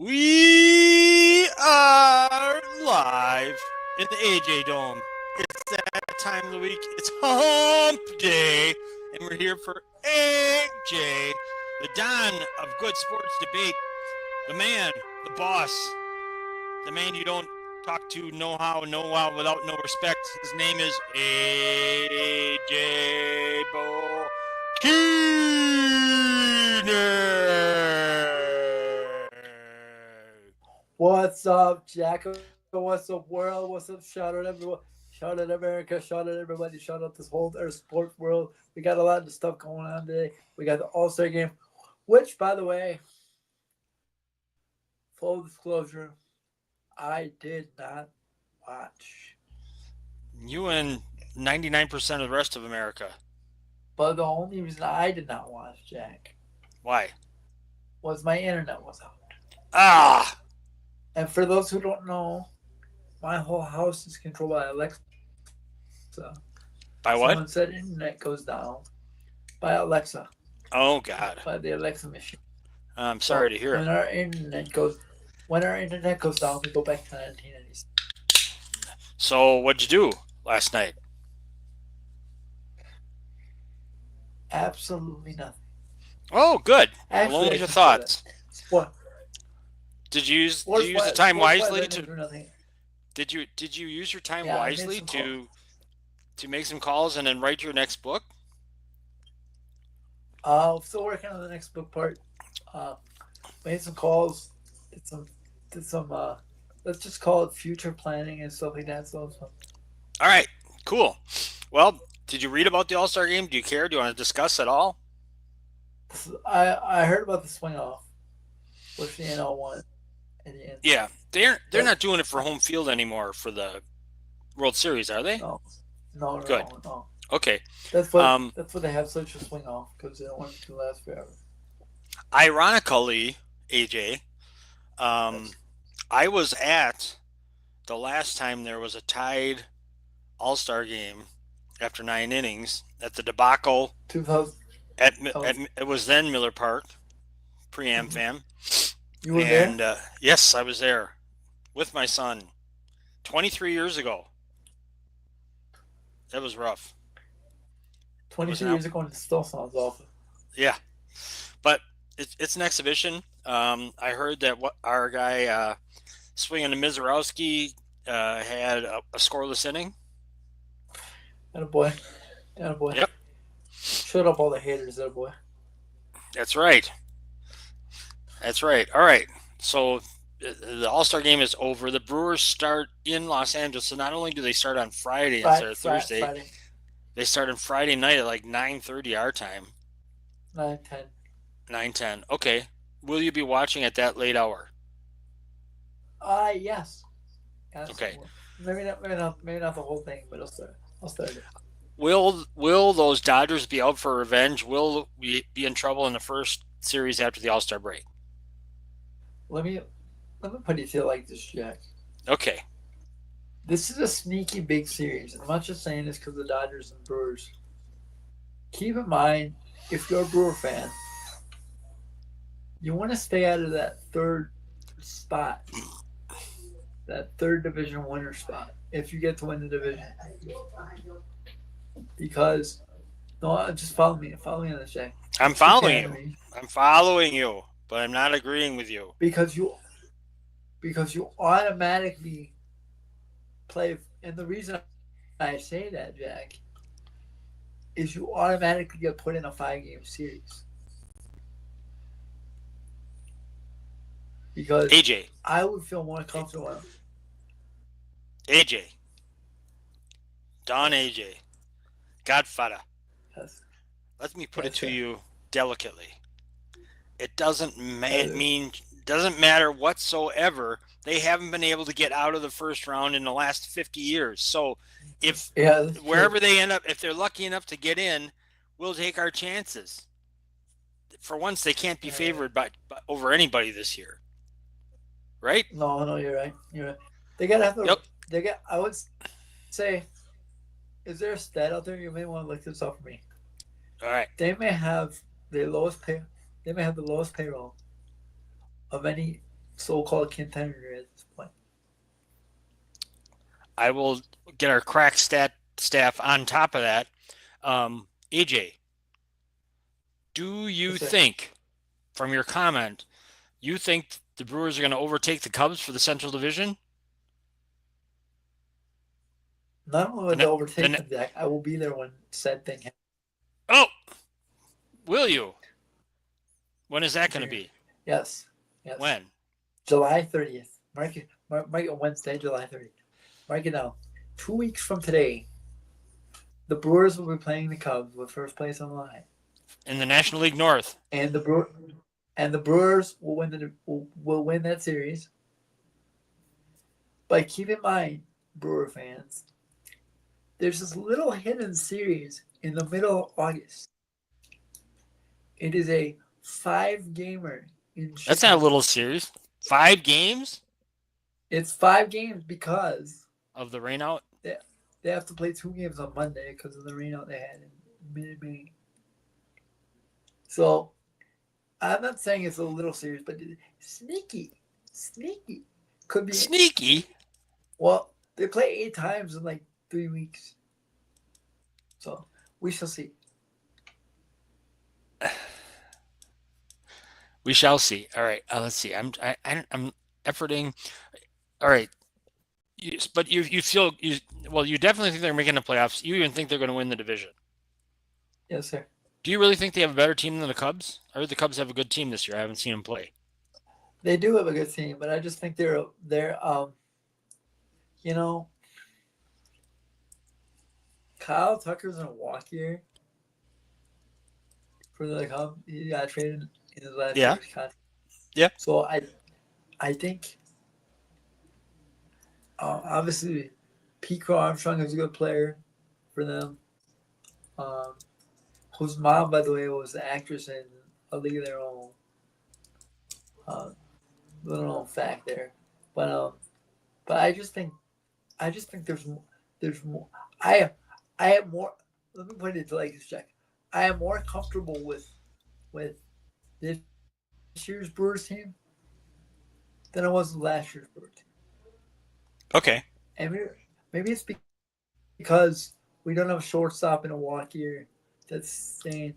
We are live in the AJ Dome. It's that time of the week. It's hump day, and we're here for AJ, the Don of good sports debate, the man, the boss, the man you don't talk to no how, no wow, without no respect. His name is AJ Bo What's up, Jack? What's up, world? What's up? Shout out everyone. Shout out America. Shout out everybody. Shout out this whole sports world. We got a lot of stuff going on today. We got the All Star game, which, by the way, full disclosure, I did not watch. You and 99% of the rest of America. But the only reason I did not watch, Jack, Why? was my internet was out. Ah! And for those who don't know, my whole house is controlled by Alexa. Someone said By what? internet goes down by Alexa, Oh, by God. the Alexa machine. I'm So sorry to hear it. when our internet goes down, we go back to 1996. So, what'd you do last night? Absolutely nothing. Oh, good. Actually, Alone I with your should say that. thoughts. Sport, Did you use the time sports wise, wisely I didn't to do nothing. did you use your time Yeah, I made wisely some calls. to make some calls and then write your next book? Still working on the next book part. Uh, Made some calls. Did some did some. Let's just call it future planning and stuff like that. So All right. Cool. Well, did you read about the All-Star game? Do you care? Do you want to discuss at all? I heard about the swing off, which the NL won at the end. Yeah. They're But not doing it for home field anymore for the World Series, are they? no, no, no, Good. no, no. Okay. That's what Um, that's what they have such a swing off because they don't want it to last forever. Ironically, AJ, um, Yes. I was at the last time there was a tied All Star game after 9 innings at the debacle 2000. at it was then Miller Park, pre-Am Mhm. fam, You were there and yes, I was there with my son 23 years ago. That was rough. It was 23 an years ago and it still sounds awful. yeah, but it's an exhibition. I heard that what our guy swinging to Mizorowski had a scoreless inning. And a boy. And a boy. Yep, Shut up, all the haters, that boy. that's right. That's right. All right. So the All Star game is over. The Brewers start in Los Angeles. So not only do they start on Friday instead of Thursday, Friday, they start on Friday night at like 9:30 our time. 9, 10. 9:10. Okay. Will you be watching at that late hour? Yes. Yes, I Okay. will. Maybe not the whole thing, but I'll start it. Will those Dodgers be out for revenge? Will we be in trouble in the first series after the All Star break? Let me let me put it to you like this, Jack. Okay. This is a sneaky big series. I'm not just saying this because the Dodgers and Brewers. Keep in mind, if you're a Brewer fan, you want to stay out of that third spot, that third division winner spot, if you get to win the division. Because, no, just follow me on this, Jack. I'm Keep following saying to you. me, I'm following you, but I'm not agreeing with you. because you automatically play, and the reason I say that, Jack, is you automatically get put in a 5 game series. Because AJ. I would feel more comfortable. AJ. Don AJ. Godfather. Yes, Let me put it yes, to sir. you delicately. It doesn't Uh, mean doesn't matter whatsoever. They haven't been able to get out of the first round in the last 50 years. So if yeah, that's true. wherever they end up, if they're lucky enough to get in, we'll take our chances. For once, they can't be Uh, favored by over anybody this year, right? no, no, you're right. You're right. They gotta have the. Yep. They got. I would say, is there a stat out there? You may want to look this up for me. All right. They may have the lowest pay. They may have the lowest payroll of any so-called contender at this point. I will get our crack stat staff on top of that. AJ, do you Yes, sir. think, from your comment, you think the Brewers are going to overtake the Cubs for the Central Division? Not only The, would they the overtake them, Jack, I will be there when said thing happens. Oh, will you? When is that Yes, going to sir. be? Yes. Yes. When? July 30th. Mark it Wednesday, July 30th. Mark it down. 2 weeks from today, the Brewers will be playing the Cubs with first place on the line. In the National League North. And the Brewers will win that series. But keep in mind, Brewer fans, there's this little hidden series in the middle of August. It is a 5-gamer in That's not a Chicago. little series. 5 games It's 5 games because of the rainout. they, they have to play 2 games on Monday because of the rainout they had in mid-May. So I'm not saying it's a little series, but sneaky. Could be. Sneaky. Well, they play 8 times in like 3 weeks. So we shall see. We shall see. All right. Let's see. I'm efforting. All right. But you feel you definitely think they're making the playoffs. You even think they're going to win the division. Yes, sir. Do you really think they have a better team than the Cubs? I heard the Cubs have a good team this year. I haven't seen them play. They do have a good team, but I just think they're you know, Kyle Tucker's in a walk year for the Cubs. He got traded in his last Yeah. year's contract. Yeah. So I think obviously Pico Armstrong is a good player for them. Whose mom, by the way, was the actress in A League of Their Own. Little known fact there, but I just think there's more. I am more. Let me put it like this, Jack. I am more comfortable with this year's Brewers team than I was with last year's Brewers team. Okay. And maybe it's because we don't have a shortstop in a walk year that's saying,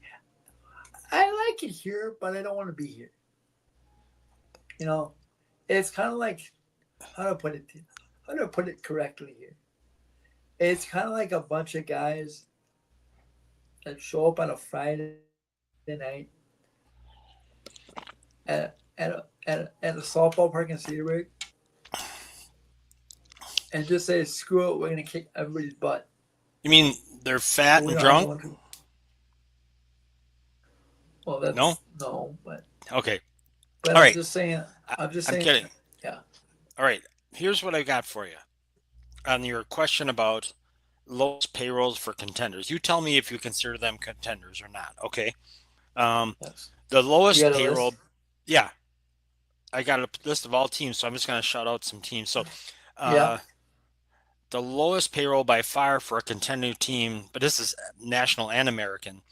I like it here, but I don't want to be here. You know, it's kind of like, how do I put it? How do I put it correctly here? It's kind of like a bunch of guys that show up on a Friday night at a softball park in Cedarburg and just say, screw it, we're going to kick everybody's butt. You mean they're fat But we and don't have drunk? one who. Well, that's No. no, but Okay. but All I'm right. just saying. I'm just I'm saying. kidding. Yeah. All right. Here's what I got for you on your question about lowest payrolls for contenders. You tell me if you consider them contenders or not. Okay. Yes. The You lowest got a payroll. list? Yeah. I got a list of all teams, so I'm just going to shout out some teams. So, Yeah. the lowest payroll by far for a contending team, but this is national and American,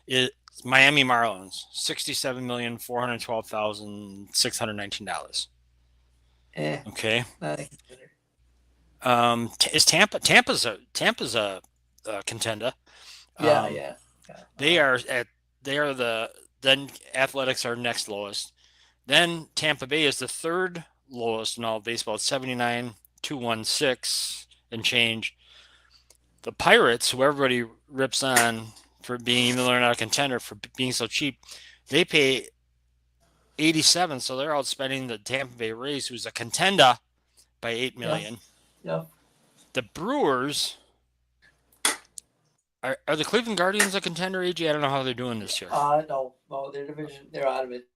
is Miami Marlins, $67,412,619. Okay. Not a contender. Is Tampa's a contender? Yeah. Um, Yeah. they are the then Athletics are next lowest. Then Tampa Bay is the third lowest in all of baseball at 79,216 and change. The Pirates, who everybody rips on for being, even though they're not a contender, for being so cheap, they pay 87, so they're outspending the Tampa Bay Rays, who's a contender, by 8 million. Yeah. The Brewers are the Cleveland Guardians a contender, AJ? I don't know how they're doing this year. No, their division, they're out of it.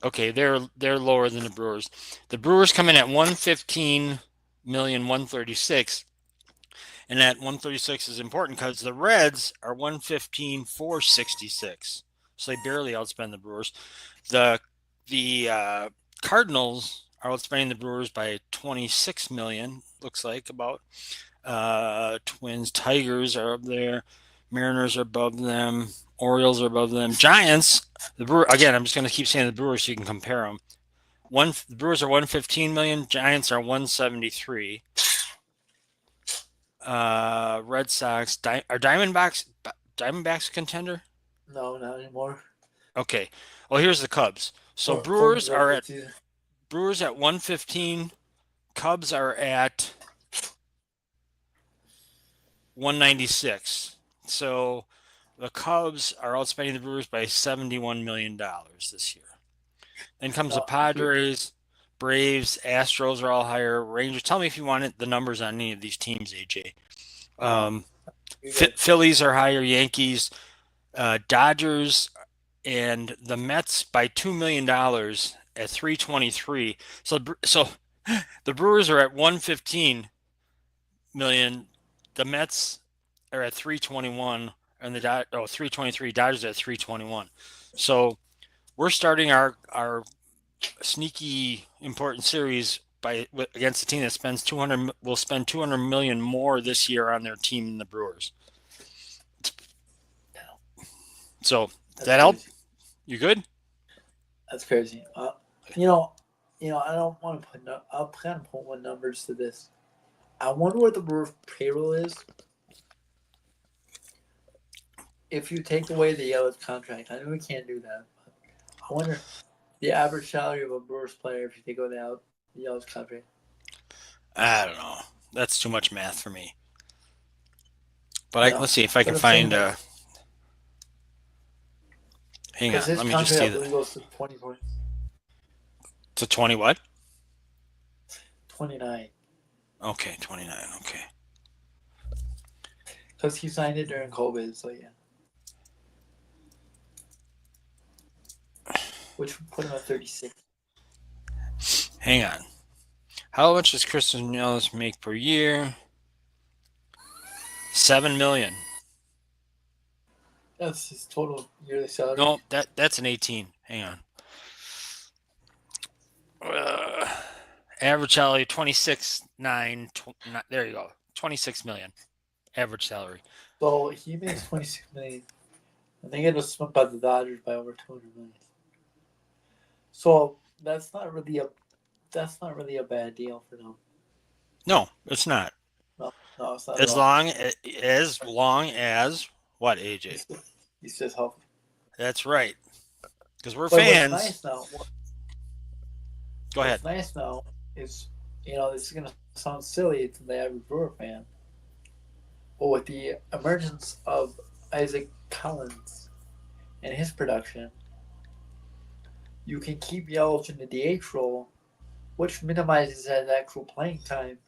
Okay, they're lower than the Brewers. The Brewers come in at 115,136, and that 136 is important because the Reds are 115,466, so they barely outspend the Brewers. The Cardinals are outspending the Brewers by 26 million. Looks like about. Twins, Tigers are up there. Mariners are above them. Orioles are above them. Giants, the Brewer again. I'm just going to keep saying the Brewers so you can compare them. The Brewers are 115 million. Giants are 173. Red Sox are Diamondbacks a contender? No, not anymore. Okay. Well, here's the Cubs. So Cardinals had a good season. Brewers at 115. Cubs are at 196. So the Cubs are outspending the Brewers by $71 million this year. Then comes the No, Padres, Braves, Astros are all higher. Rangers. Tell me if you wanted the numbers on any of these teams, AJ. no, Um, you're good. Phillies are higher. Yankees, Dodgers, and the Mets by $2 million at 323. So the Brewers are at 115 million. The Mets are at 321, and 323. Dodgers at 321. So we're starting our sneaky important series against a team that spends 200 will spend 200 million more this year on their team than the Brewers. So That's that help? crazy. You good? That's crazy. I don't want to put. I'll kind of put one numbers to this. I wonder what the Brewers payroll is if you take away the Yelich contract. I know we can't do that. But I wonder the average salary of a Brewers player if you take away the Yelich contract. I don't know. That's too much math for me. But No, let's see if I but can I'm saying find. like Hang because on. his Let me just contract see I the believe goes to 20 points, to 20 what? 29 Okay, 29. Okay. because he signed it during COVID. So yeah, which would put him at 36. Hang on. How much does Christian Yelich make per year? 7 million. That's his total yearly salary. No, that's an 18. Hang on. Uh, Average salary 26.9. There you go. 26 million average salary. So he makes 26 million. And they get swept by the Dodgers by over 200 million. So that's not really a bad deal for them. No, it's not. No, no, it's not at As all. long as what, He's AJ? still, he's still healthy. That's right. Because we're But what's fans. nice now, Go ahead. what's nice now is, this is gonna sound silly to the average Brewer fan, but with the emergence of Isaac Collins and his production, you can keep Yelich in the DH role, which minimizes his actual playing time,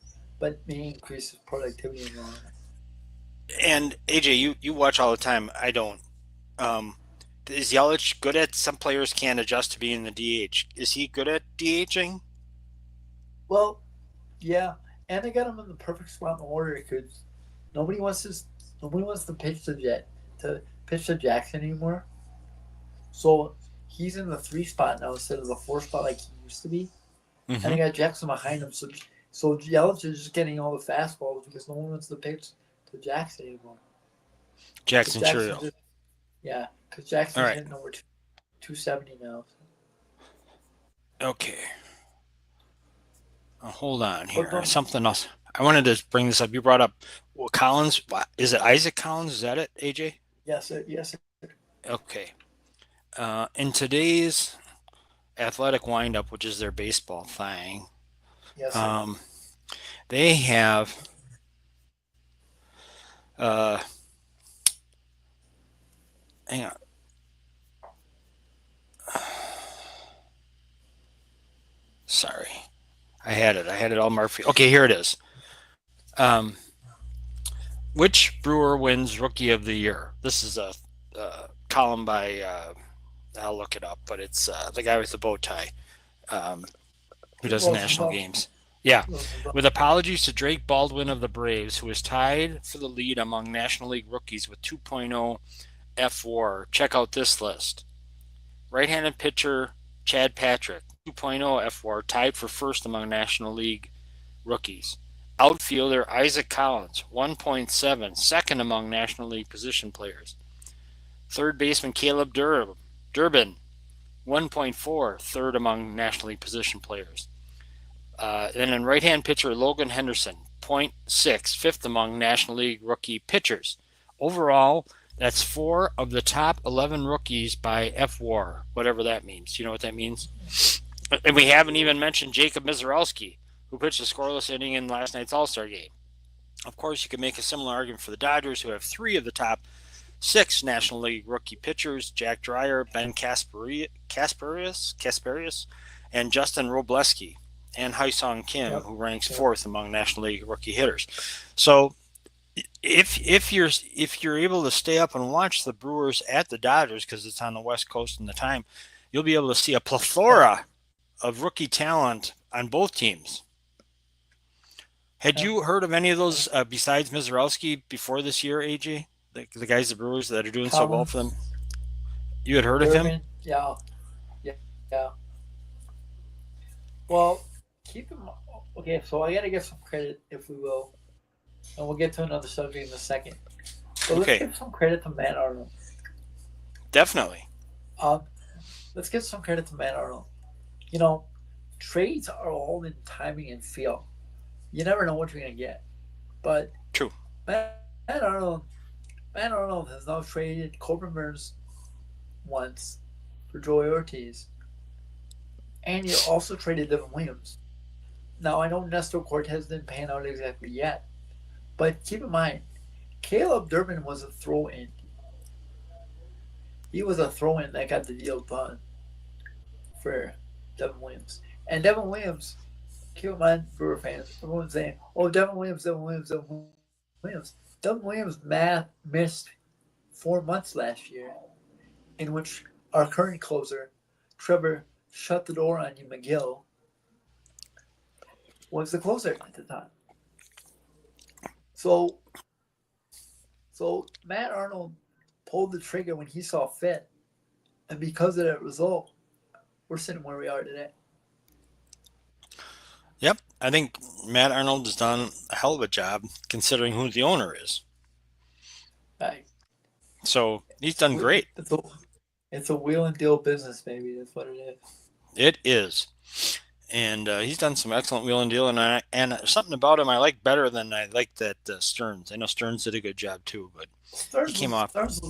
but may increase his productivity in the long run. And AJ, you watch all the time. I don't. Um, is Yelich good at? Some players can't adjust to being the DH. Is he good at DHing? Well, yeah, and they got him in the perfect spot in the order because nobody wants to nobody wants to pitch to Jackson anymore. So he's in the 3 spot now instead of the 4 spot like he used to be, and Mm-hmm. they got Jackson behind him. So Yelich is just getting all the fastballs because no one wants to pitch to Jackson anymore. Because Jackson Jackson's Churiel. just yeah, because All Jackson's right. hitting over 270 now. Okay. Hold on But here. don't Something else. I wanted to bring this up. You brought up Collins. Is it Isaac Collins? Is that it, AJ? yes, Okay. In today's athletic windup, which is their baseball thing, yes, sir. um, they have uh, hang on. Sorry, I had it. I had it all marked. Okay, here it is. Um, which Brewer wins Rookie of the Year? This is a column by. I'll look it up, but it's the guy with the bow tie who does the national Rosenthal. games. Yeah. Rosenthal. With apologies to Drake Baldwin of the Braves, who is tied for the lead among National League rookies with 2.0 F4. Check out this list. Right-handed pitcher Chad Patrick, 2.0 F4, tied for first among National League rookies. Outfielder Isaac Collins, 1.7, second among National League position players. Third baseman Caleb Durbin, 1.4, third among National League position players. Then in right-hand pitcher Logan Henderson, 0.6, fifth among National League rookie pitchers. Overall, that's 4 of the top 11 rookies by FWAR, whatever that means. Do you know what that means? And we haven't even mentioned Jacob Mizorowski, who pitched a scoreless inning in last night's All-Star game. Of course, you could make a similar argument for the Dodgers, who have 3 of the top 6 National League rookie pitchers: Jack Dreyer, Ben Kasparius, and Justin Robleski, and Hyesung Kim, who ranks 4th among National League rookie hitters. So, if you're able to stay up and watch the Brewers at the Dodgers, because it's on the West Coast and the time, you'll be able to see a plethora of rookie talent on both teams. Had you heard of any of those besides Mizorowski before this year, AJ? The guys, the Brewers that are doing so well for them? You had heard of him? Yeah. Well, keep him. Okay, so I got to give some credit, if we will, and we'll get to another subject in a second. But let's give some credit to Matt Arnold. Definitely. Let's give some credit to Matt Arnold. Trades are all in timing and feel. You never know what you're going to get. But true. Matt Arnold has now traded Corbin Burns once for Joey Ortiz. And he also traded Devin Williams. Now, I know Nestor Cortez didn't pan out exactly yet. But keep in mind, Caleb Durbin was a throw-in. He was a throw-in that got the deal done for Devin Williams. And Devin Williams, keep in mind, Brewer fans, everyone's saying, oh, Devin Williams. Devin Williams missed 4 months last year, in which our current closer, Trevor Shut the Door on You McGill, was the closer at the time. So Matt Arnold pulled the trigger when he saw fit, and because of that result, we're sitting where we are today. Yep, I think Matt Arnold has done a hell of a job considering who the owner is. Right. So he's done great. It's a wheel and deal business, baby. That's what it is. It is. And he's done some excellent wheel and deal, and something about him I like better than I like that Stearns. I know Stearns did a good job too, but he came off. Stearns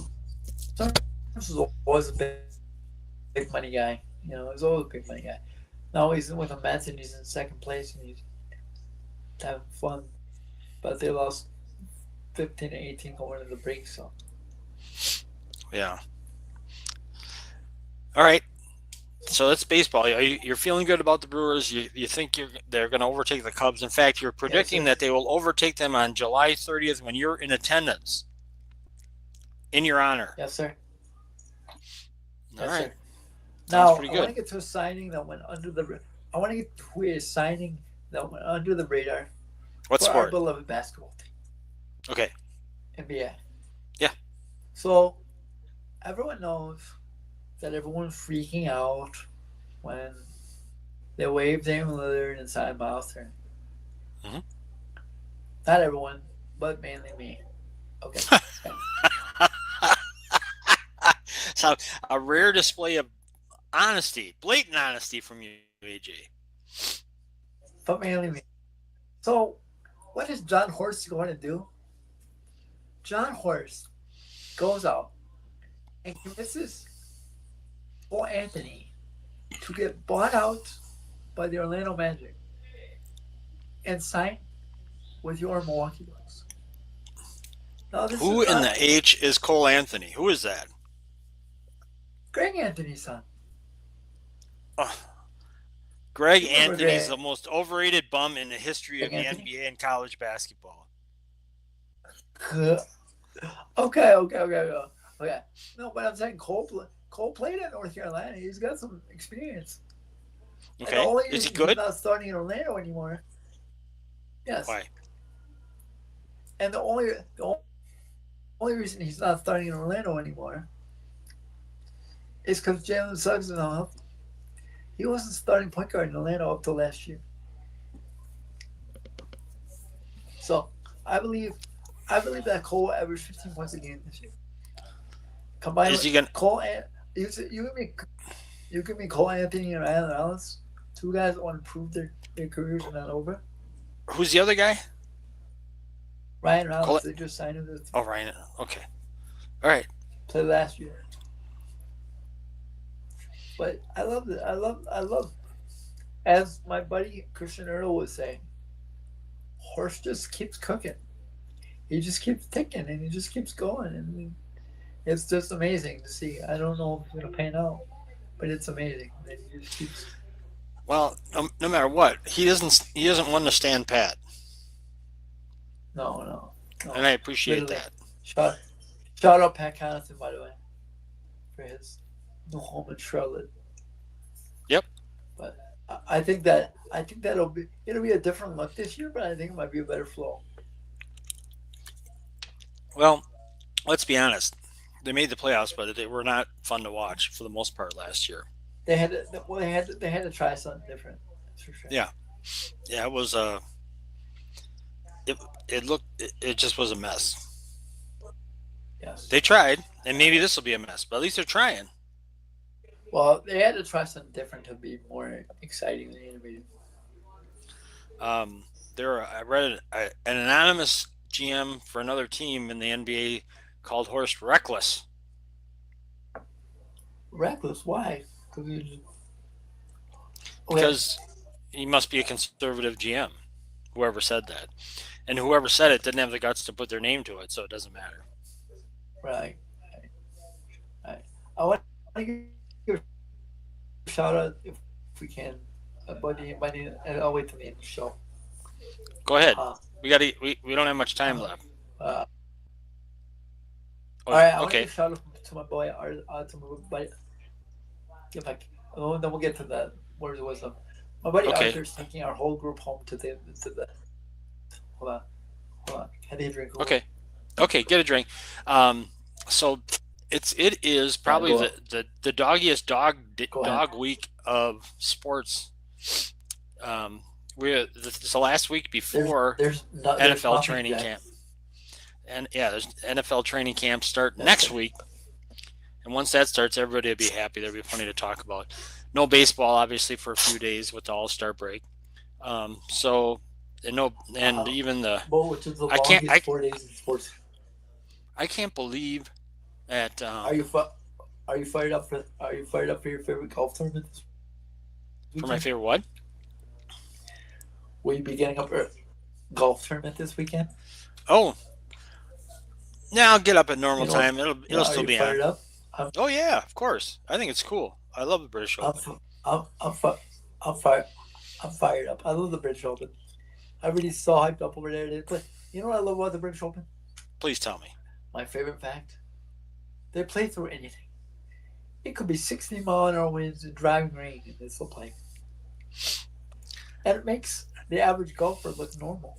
was always a big money guy. He's always a big money guy. Now he's with the Mets and he's in second place and he's having fun. But they lost 15-18 going into the break, so. Yeah. All right. So that's baseball. You're feeling good about the Brewers. You think they're going to overtake the Cubs. In fact, you're predicting that they will overtake them on July 30th when you're in attendance. In your honor. Yes, sir. All right. Sir. Now, I want to get to a signing that went under the radar. What sport? Our beloved basketball team. Okay. NBA. Yeah. So, everyone knows that everyone's freaking out when they waved Damian Lillard inside Miles Turner. Mm-hmm. Not everyone, but mainly me. Okay. So, a rare display of honesty, blatant honesty from you, AJ. But mainly me. So, what is John Horst going to do? John Horst goes out and convinces Cole Anthony to get bought out by the Orlando Magic and sign with your Milwaukee Bucks. Now, who in the H is Cole Anthony? Who is that? Greg Anthony's son. Greg Anthony's the most overrated bum in the history of the NBA and college basketball. Okay. No, but I'm saying Cole played at North Carolina. He's got some experience. Okay. Is he good? He's not starting in Orlando anymore. Yes. Why? And the only reason he's not starting in Orlando anymore is because Jalen Suggs is not healthy. He wasn't starting point guard in Orlando up till last year. So I believe that Cole will average 15 points a game this year. Combined is he gonna? Cole and You give me Cole Anthony and Ryan Reynolds, two guys that want to prove their careers are not over. Who's the other guy? Ryan Call Reynolds, it. they just signed him to Oh, Ryan. Okay. All right. play last year. But I love it. I love. As my buddy Christian Earl was saying, horse just keeps cooking. He just keeps ticking and he just keeps going, and it's just amazing to see. I don't know if it's gonna pan out, but it's amazing that he just keeps. Well, no matter what, he doesn't. He doesn't want to stand pat, No, no, and no. I appreciate Literally, that. shout shout out Pat Connaughton, by the way, for his new home in Charlotte. Yep. But I think it'll be a different look this year, but I think it might be a better flow. Well, let's be honest. They made the playoffs, but they were not fun to watch for the most part last year. They had to try something different. That's for sure. Yeah. Yeah. It was. It it looked. It just was a mess. Yes. They tried, and maybe this will be a mess, but at least they're trying. Well, they had to try something different to be more exciting than animated. Um, I read an anonymous GM for another team in the NBA called Horst reckless Reckless? Why? Okay. because he must be a conservative GM. Whoever said that, and whoever said it didn't have the guts to put their name to it, so it doesn't matter. Right. Right. I want to give a shout out if we can. Buddy, and I'll wait till the end of the show. Go ahead. Uh, We don't have much time left. uh, Oh, all right, I want to okay. give a shout out to my boy, to my buddy. If I, then we'll get to that. Where it was my buddy Okay. Arthur's taking our whole group home to the. Hold on, hold on. Had to drink. Okay. Okay. Get a drink. So it is probably Go the doggiest Go ahead. dog week of sports. It's the last week before There's NFL nothing training yet. camp. And yeah, there's NFL training camp start That's next it. week. And once that starts, everybody will be happy. There'll be plenty to talk about. No baseball, obviously, for a few days with the All-Star break. So, and no, and even the Well, which is the I longest can't 4 days in sports. I can't believe that Are you fired up for your favorite golf tournament this for my weekend? favorite what? Will you be getting up for a golf tournament this weekend? Oh, now I'll get up at normal You know, time. It'll are still you be fired on. up? I'm Oh yeah, of course. I think it's cool. I love the British I'm Open. f- I'm fi- I'm fired. I'm fired up. I love the British Open. Everybody's so hyped up over there. They play. You know what I love about the British Open? Please tell me. My favorite fact: they play through anything. It could be 60-mile-an-hour winds and driving rain, and they still play. And it makes the average golfer look normal.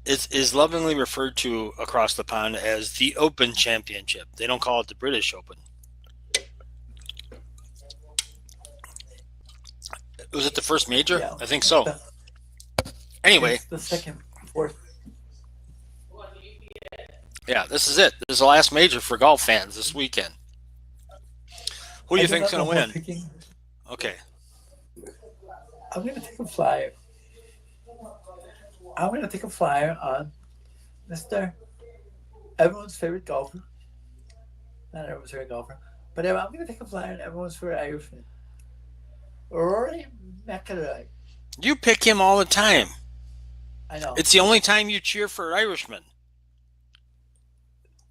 It is lovingly referred to across the pond as the Open Championship. They don't call it the British Open. Was it the first major? Yeah. I think so. Anyway, It's the second, fourth. yeah, this is it. This is the last major for golf fans this weekend. Who do you I do think's not going to know who I'm win? picking. Okay. I'm gonna take a flyer. I'm gonna take a flyer on Mr. Everyone's favorite golfer. Not everyone's favorite golfer, but I'm gonna take a flyer on everyone's favorite Irishman. Rory McIlroy. You pick him all the time. I know. It's the only time you cheer for an Irishman.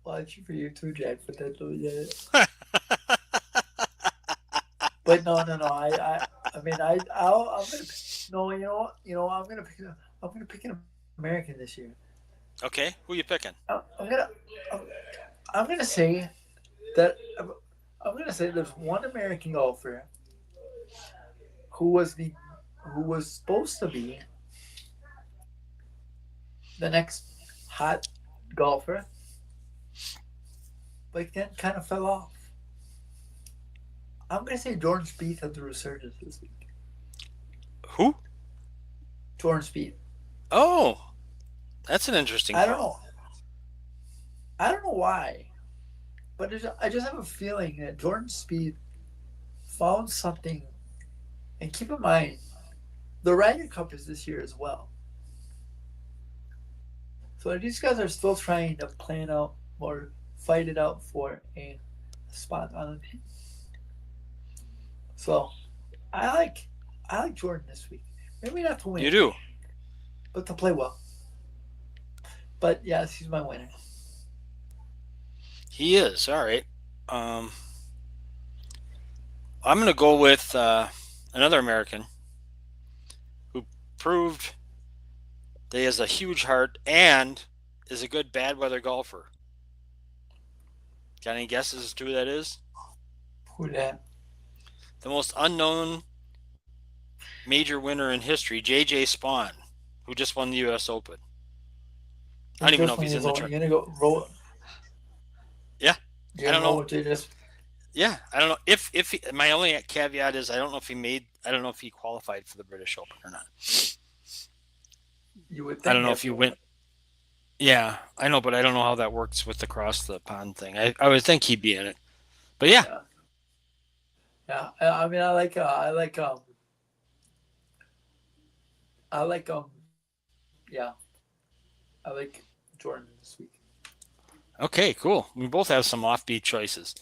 Well, I cheer for you too, Jack. But that's yeah. But no. I mean, I'm gonna. No, you know, I'm gonna pick an American this year. Okay, who you picking? I'm gonna. I'm gonna say that. I'm gonna say there's one American golfer who was supposed to be the next hot golfer, but then kind of fell off. I'm gonna say Jordan Spieth had the resurgence this week. Who? Jordan Spieth. Oh, that's an interesting I don't call. know. I don't know why, but I just have a feeling that Jordan Spieth found something, and keep in mind, the Ryder Cup is this year as well. So these guys are still trying to plan out or fight it out for a spot on the team. So I like I like Jordan this week. Maybe not to You win, do. but to play well. But yes, he's my winner. He is. All right. Um, I'm going to go with another American who proved that he has a huge heart and is a good bad weather golfer. Got any guesses as to who that is? Who that? The most unknown major winner in history, J.J. Spawn, who just won the U.S. Open. I don't even know if he's in the You're tournament. gonna go roll. Yeah, You're I gonna don't roll know. with JJ. Yeah, I don't know if he, my only caveat is I don't know if he made. I don't know if he qualified for the British Open or not. You would I think don't know if you everyone went. Yeah, I know, but I don't know how that works with the cross the pond thing. I would think he'd be in it, but would. yeah, Yeah, yeah. I mean, I like yeah, I like Jordan this week. okay, cool. We both have some offbeat choices.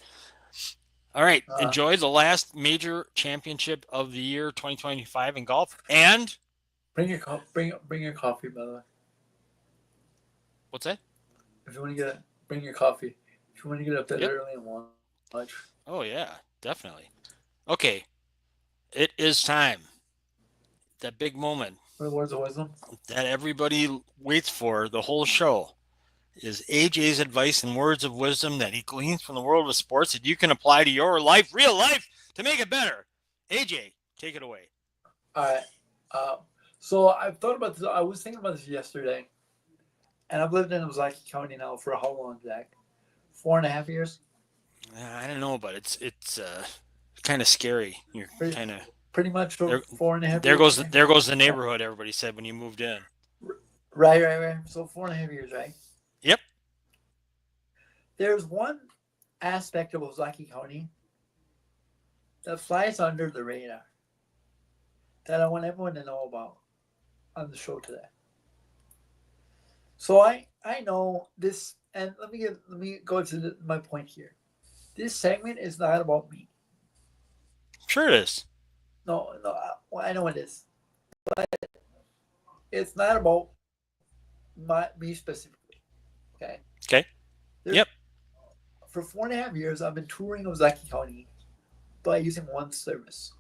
All right, Uh, enjoy the last major championship of the year 2025 in golf. And bring your coffee, by the way. what's that? If you want to bring your coffee. If you want to get up that Yep. early and watch. Oh yeah, definitely. Okay, it is time. That big moment What words of wisdom? that everybody waits for the whole show is AJ's advice and words of wisdom that he gleans from the world of sports that you can apply to your life, real life, to make it better. AJ, take it away. All right. Uh, so I've thought about this. I was thinking about this yesterday, and I've lived in Ozaki County now for how long, Zach? 4.5 years. I don't know, but it's kind of scary. You're Pretty, kind of pretty much for there. 4.5 years. There goes the neighborhood. Everybody said when you moved in. Right. So 4.5 years, right? Yep. There's one aspect of Ozaki County that flies under the radar that I want everyone to know about on the show today. So I know this, and let me go to my point here. This segment is not about me. Sure it is. No, I know it is, but it's not about me specifically. Okay. Okay. There's, Yep. For 4.5 years, I've been touring Ozaki County by using one service.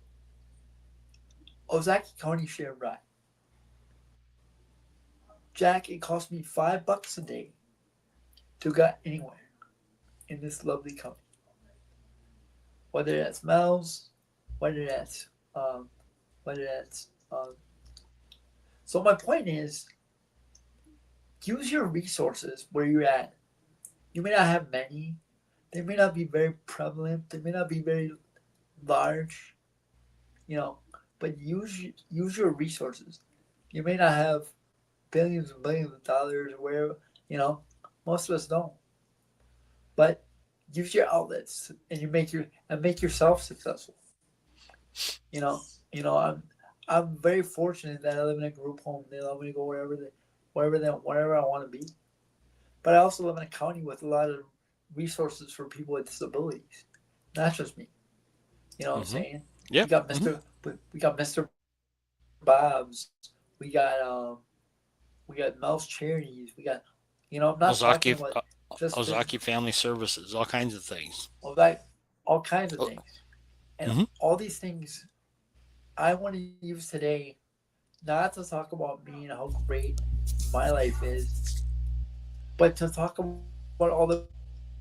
Ozaki County Shared Ride. Jack, it cost me $5 a day to get anywhere in this lovely county. Whether that's miles, whether that's um, whether that's so my point is use your resources where you're at. You may not have many. They may not be very prevalent. They may not be very large, but use your resources. You may not have billions and billions of dollars or wherever, most of us don't. But use your outlets and make yourself successful. You know, I'm very fortunate that I live in a group home. They allow me to go wherever I want to be. But I also live in a county with a lot of resources for people with disabilities, not just me. You know what I'm saying? Yeah. We got Mr. Bob's. We got Mel's Charities. I'm not talking Ozaki about just Ozaki Family Services, all kinds of things. all kinds of Oh, things, and mhm. all these things I want to use today, not to talk about me and how great my life is, but to talk about all the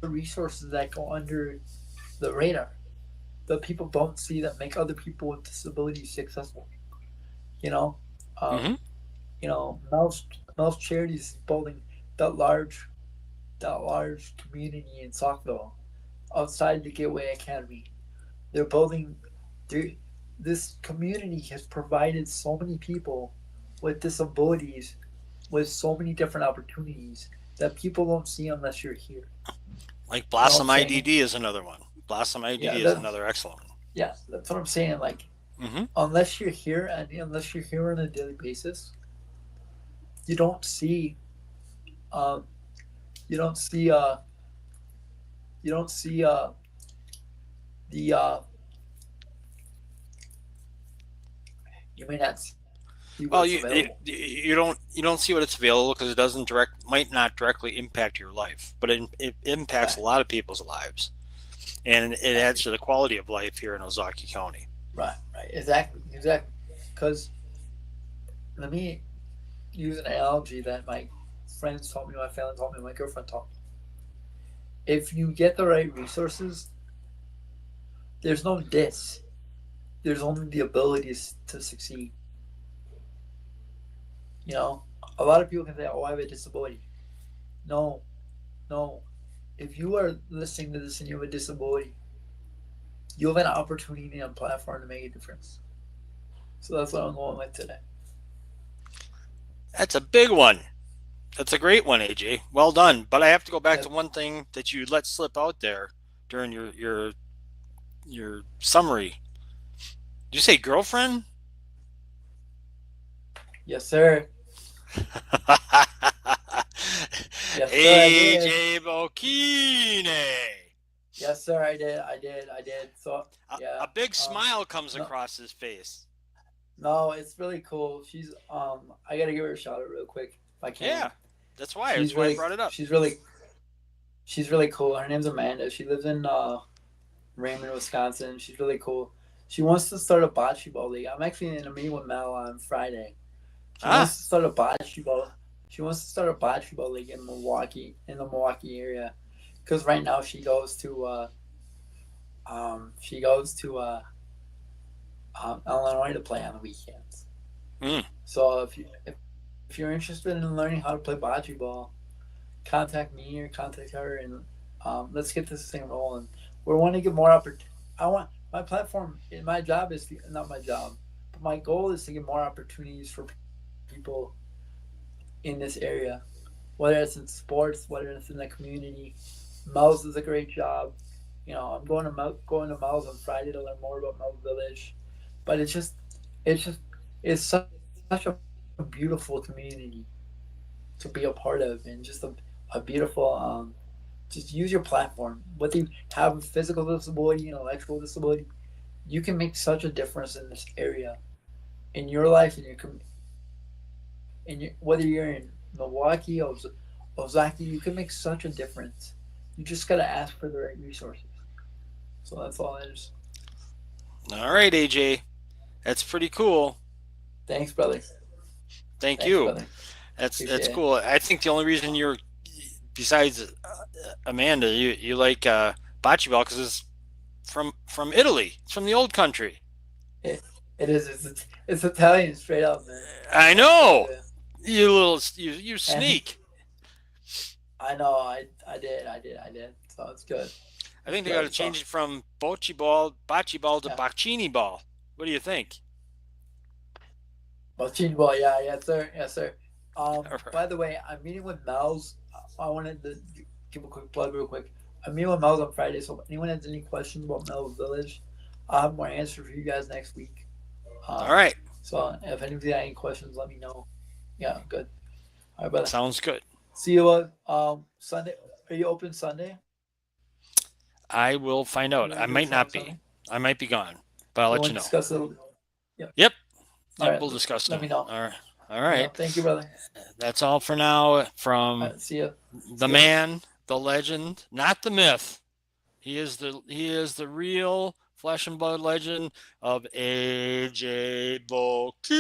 resources that go under the radar that people don't see that make other people with disabilities successful. You know, um, Mhm. Mel's Charities is building that large community in Saukville outside the Gateway Academy. They're building. They're, this community has provided so many people with disabilities with so many different opportunities that people don't see unless you're here. Like You know what I'm Blossom saying? IDD is another one. Blossom Yeah, IDD is another excellent one. Yeah, that's what I'm saying. Like, Mm-hmm. unless you're here on a daily basis, you don't see, um, you don't see, you don't see the you may not see what's available. Well, you don't see what it's available because it doesn't might not directly impact your life, but it impacts Fact, a lot of people's lives, and it adds exactly. to the quality of life here in Ozaki County. Right, right, exactly, exactly. Because let me use an analogy that my friends taught me, my family taught me, my girlfriend taught me. If you get the right resources, there's no diss. There's only the abilities to succeed. You know, a lot of people can say, "Oh, I have a disability." No, no. If you are listening to this and you have a disability, you have an opportunity and a platform to make a difference. So that's what I'm going with today. That's a big one. That's a great one, AJ. Well done. But I have to go back to Yep. one thing that you let slip out there during your summary. Did you say girlfriend? Yes, sir. Yes, sir. I did. AJ Bokine. Yes, sir. I did. I did. I did. So A yeah. big smile comes No, across his face. no, it's really cool. She's I gotta give her a shout out real quick if I can. Yeah, that's why. That's why I brought it up. She's really she's really cool. Her name's Amanda. She lives in Raymond, Wisconsin. She's really cool. She wants to start a bocce ball league. I'm actually in a meeting with Mel on Friday. She Ah, wants to start a bocce ball. She wants to start a bocce ball league in the Milwaukee area, because right now she goes to Illinois to play on the weekends. mm, So if you're interested in learning how to play bocce ball, contact me or contact her, and let's get this thing rolling. We want to get more opportunities. I want my platform. My job is not my job, but my goal is to get more opportunities for people in this area, whether it's in sports, whether it's in the community. Mel's is a great job. You know, I'm going to Mel's on Friday to learn more about Mel's Village, but it's just it's such a beautiful community to be a part of, and just a beautiful just use your platform. Whether you have a physical disability, an intellectual disability, you can make such a difference in this area, in your life, whether you're in Milwaukee or Ozaki, you can make such a difference. You just gotta ask for the right resources. So that's all it is. all right, AJ. That's pretty cool. Thanks, brother. Thank Thanks, you. brother. That's Appreciate it. cool. I think the only reason you're besides Amanda, you like bocce ball because it's from Italy. It's from the old country. It, it is. It's Italian straight up, man. I Let me tell know. you. You And sneak. I know. I did. So it's good. I It's think they got to good. change So it from bocce ball to yeah. bocchini ball. What do you think? Bocce ball. Yeah. Yes, sir. Yes, sir. All right. By the way, I'm meeting with Mel's. I wanted to give a quick plug real quick. I'm meeting with Mel's on Friday. So if anyone has any questions about Mel's Village, I'll have more answers for you guys next week. All Um, right. so if anybody got any questions, let me know. Yeah, good. All right, brother. Sounds good. See you Sunday. Are you open Sunday? I will You find want out. to do I a might show not Sunday? be. I might be gone, but You I'll want let to you know. discuss it? Yep. Yep. All Yep. right. We'll discuss Let them. me know. All right. All Let me right. know. Thank you, brother. That's all for now All from right. See you. the See you. man, the legend, not the myth. He is the real flesh and blood legend of AJ Bokine.